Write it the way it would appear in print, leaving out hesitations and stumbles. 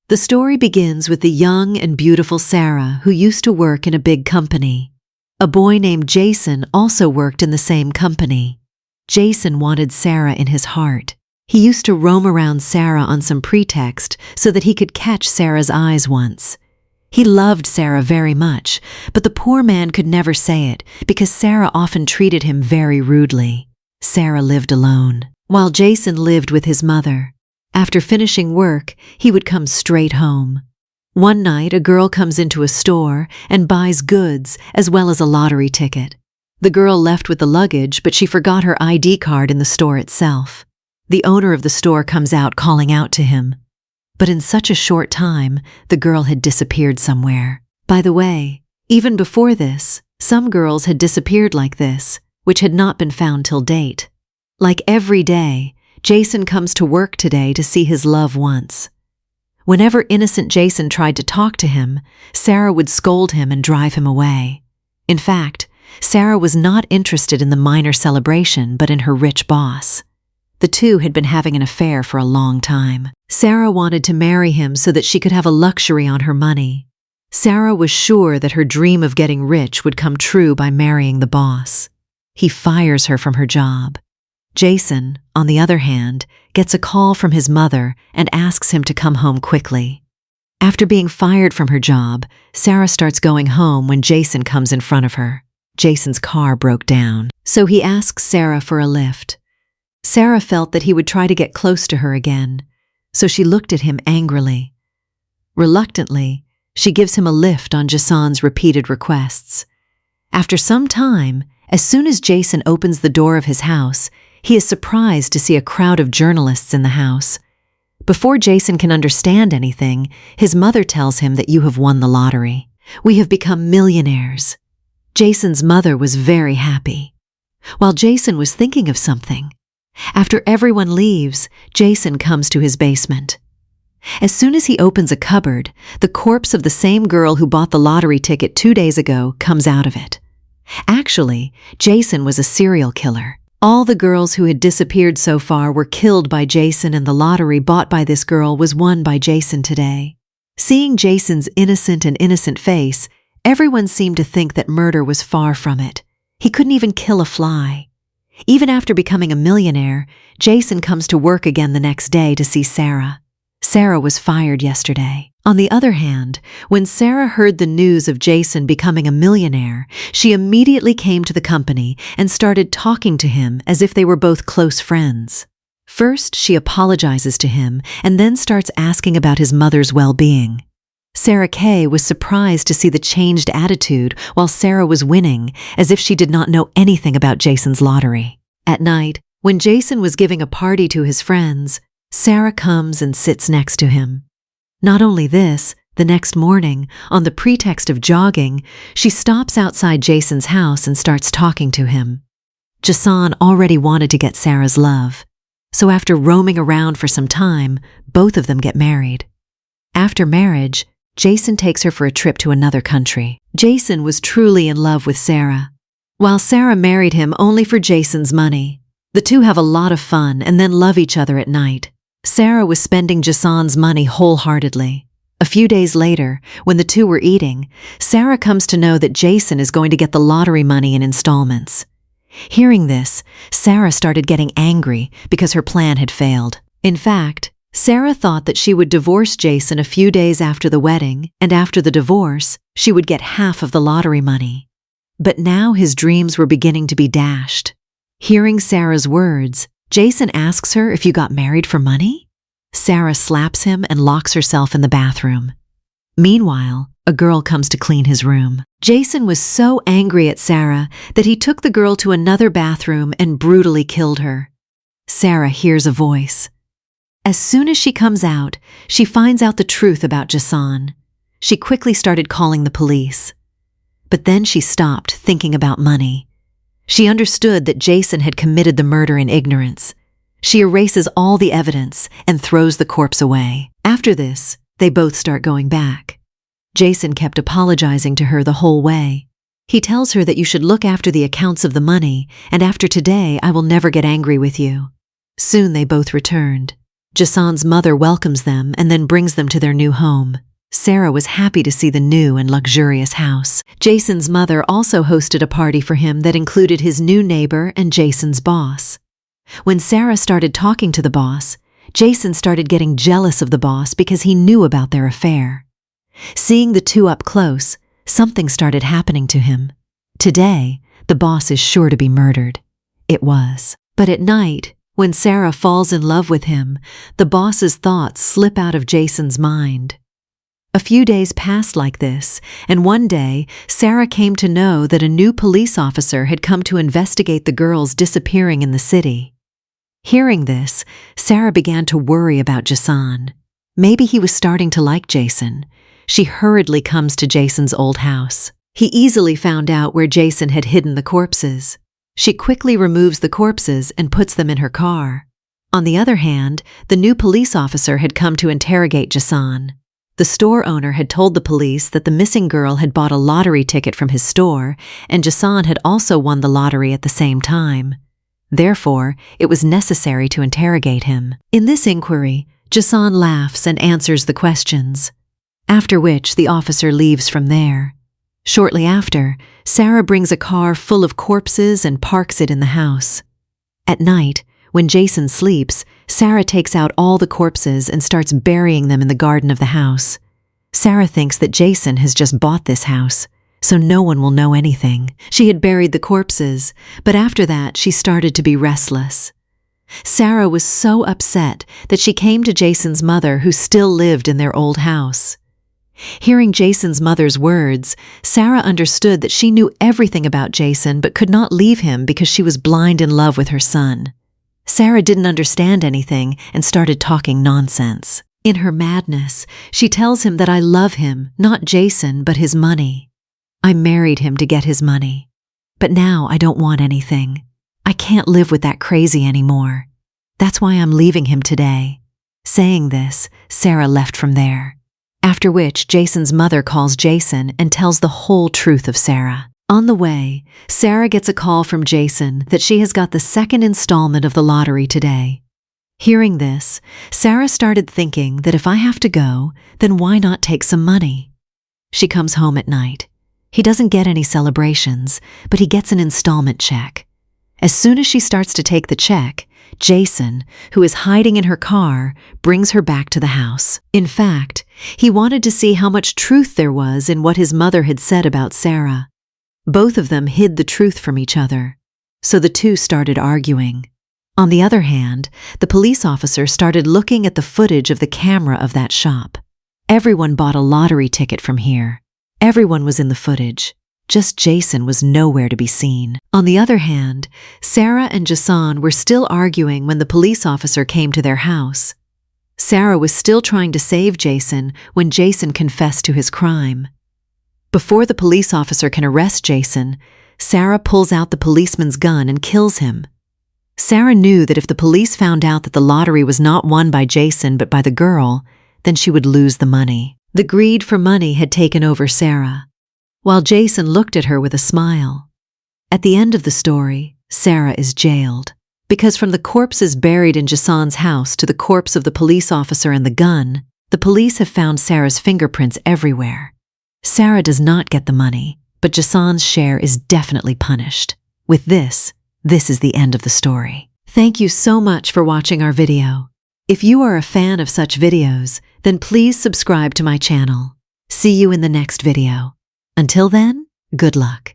The story begins with the young and beautiful Sarah, who used to work in a big company. A boy named Jason also worked in the same company. Jason wanted Sarah in his heart. He used to roam around Sarah on some pretext so that he could catch Sarah's eyes once. He loved Sarah very much, but the poor man could never say it because Sarah often treated him very rudely. Sarah lived alone, while Jason lived with his mother. After finishing work, he would come straight home. One night, a girl comes into a store and buys goods as well as a lottery ticket. The girl left with the luggage, but she forgot her ID card in the store itself. The owner of the store comes out calling out to him. But in such a short time, the girl had disappeared somewhere. By the way, even before this, some girls had disappeared like this, which had not been found till date. Like every day, Jason comes to work today to see his love once. Whenever innocent Jason tried to talk to him, Sarah would scold him and drive him away. In fact, Sarah was not interested in the minor celebration but in her rich boss. The two had been having an affair for a long time. Sarah wanted to marry him so that she could have a luxury on her money. Sarah was sure that her dream of getting rich would come true by marrying the boss. He fires her from her job. Jason, on the other hand, gets a call from his mother and asks him to come home quickly. After being fired from her job, Sarah starts going home when Jason comes in front of her. Jason's car broke down, so he asks Sarah for a lift. Sarah felt that he would try to get close to her again, so she looked at him angrily. Reluctantly, she gives him a lift on Jason's repeated requests. After some time, as soon as Jason opens the door of his house, he is surprised to see a crowd of journalists in the house. Before Jason can understand anything, his mother tells him that you have won the lottery. We have become millionaires. Jason's mother was very happy. While Jason was thinking of something, after everyone leaves, Jason comes to his basement. As soon as he opens a cupboard, the corpse of the same girl who bought the lottery ticket 2 days ago comes out of it. Actually, Jason was a serial killer. All the girls who had disappeared so far were killed by Jason, and the lottery bought by this girl was won by Jason today. Seeing Jason's innocent face, everyone seemed to think that murder was far from it. He couldn't even kill a fly. Even after becoming a millionaire, Jason comes to work again the next day to see Sarah. Sarah was fired yesterday. On the other hand, when Sarah heard the news of Jason becoming a millionaire, she immediately came to the company and started talking to him as if they were both close friends. First, she apologizes to him and then starts asking about his mother's well-being. Sarah Kay was surprised to see the changed attitude while Sarah was winning, as if she did not know anything about Jason's lottery. At night, when Jason was giving a party to his friends, Sarah comes and sits next to him. Not only this, the next morning, on the pretext of jogging, she stops outside Jason's house and starts talking to him. Jason already wanted to get Sarah's love, so after roaming around for some time, both of them get married. After marriage, Jason takes her for a trip to another country. Jason was truly in love with Sarah, while Sarah married him only for Jason's money. The two have a lot of fun and then love each other at night. Sarah was spending Jason's money wholeheartedly. A few days later, when the two were eating, Sarah comes to know that Jason is going to get the lottery money in installments. Hearing this, Sarah started getting angry because her plan had failed. In fact, Sarah thought that she would divorce Jason a few days after the wedding, and after the divorce, she would get half of the lottery money. But now his dreams were beginning to be dashed. Hearing Sarah's words, Jason asks her if you got married for money? Sarah slaps him and locks herself in the bathroom. Meanwhile, a girl comes to clean his room. Jason was so angry at Sarah that he took the girl to another bathroom and brutally killed her. Sarah hears a voice. As soon as she comes out, she finds out the truth about Jason. She quickly started calling the police. But then she stopped, thinking about money. She understood that Jason had committed the murder in ignorance. She erases all the evidence and throws the corpse away. After this, they both start going back. Jason kept apologizing to her the whole way. He tells her that you should look after the accounts of the money, and after today I will never get angry with you. Soon they both returned. Jason's mother welcomes them and then brings them to their new home. Sarah was happy to see the new and luxurious house. Jason's mother also hosted a party for him that included his new neighbor and Jason's boss. When Sarah started talking to the boss, Jason started getting jealous of the boss because he knew about their affair. Seeing the two up close, something started happening to him. Today, the boss is sure to be murdered. It was. But at night, when Sarah falls in love with him, the boss's thoughts slip out of Jason's mind. A few days passed like this, and one day, Sarah came to know that a new police officer had come to investigate the girls disappearing in the city. Hearing this, Sarah began to worry about Jason. Maybe he was starting to like Jason. She hurriedly comes to Jason's old house. He easily found out where Jason had hidden the corpses. She quickly removes the corpses and puts them in her car. On the other hand, the new police officer had come to interrogate Jason. The store owner had told the police that the missing girl had bought a lottery ticket from his store, and Jason had also won the lottery at the same time. Therefore, it was necessary to interrogate him. In this inquiry, Jason laughs and answers the questions, after which the officer leaves from there. Shortly after, Sarah brings a car full of corpses and parks it in the house. At night, when Jason sleeps, Sarah takes out all the corpses and starts burying them in the garden of the house. Sarah thinks that Jason has just bought this house, so no one will know anything. She had buried the corpses, but after that she started to be restless. Sarah was so upset that she came to Jason's mother, who still lived in their old house. Hearing Jason's mother's words, Sarah understood that she knew everything about Jason but could not leave him because she was blind in love with her son. Sarah didn't understand anything and started talking nonsense. In her madness, she tells him that I love him, not Jason, but his money. I married him to get his money. But now I don't want anything. I can't live with that crazy anymore. That's why I'm leaving him today. Saying this, Sarah left from there. After which, Jason's mother calls Jason and tells the whole truth of Sarah. On the way, Sarah gets a call from Jason that she has got the second installment of the lottery today. Hearing this, Sarah started thinking that if I have to go, then why not take some money? She comes home at night. He doesn't get any celebrations, but he gets an installment check. As soon as she starts to take the check, Jason, who is hiding in her car, brings her back to the house. In fact, he wanted to see how much truth there was in what his mother had said about Sarah. Both of them hid the truth from each other, so the two started arguing. On the other hand, the police officer started looking at the footage of the camera of that shop. Everyone bought a lottery ticket from here. Everyone was in the footage. Just Jason was nowhere to be seen. On the other hand, Sarah and Jason were still arguing when the police officer came to their house. Sarah was still trying to save Jason when Jason confessed to his crime. Before the police officer can arrest Jason, Sarah pulls out the policeman's gun and kills him. Sarah knew that if the police found out that the lottery was not won by Jason but by the girl, then she would lose the money. The greed for money had taken over Sarah, while Jason looked at her with a smile. At the end of the story, Sarah is jailed, because from the corpses buried in Jason's house to the corpse of the police officer and the gun, the police have found Sarah's fingerprints everywhere. Sarah does not get the money, but Jason's share is definitely punished. With this is the end of the story. Thank you so much for watching our video. If you are a fan of such videos, then please subscribe to my channel. See you in the next video. Until then, good luck.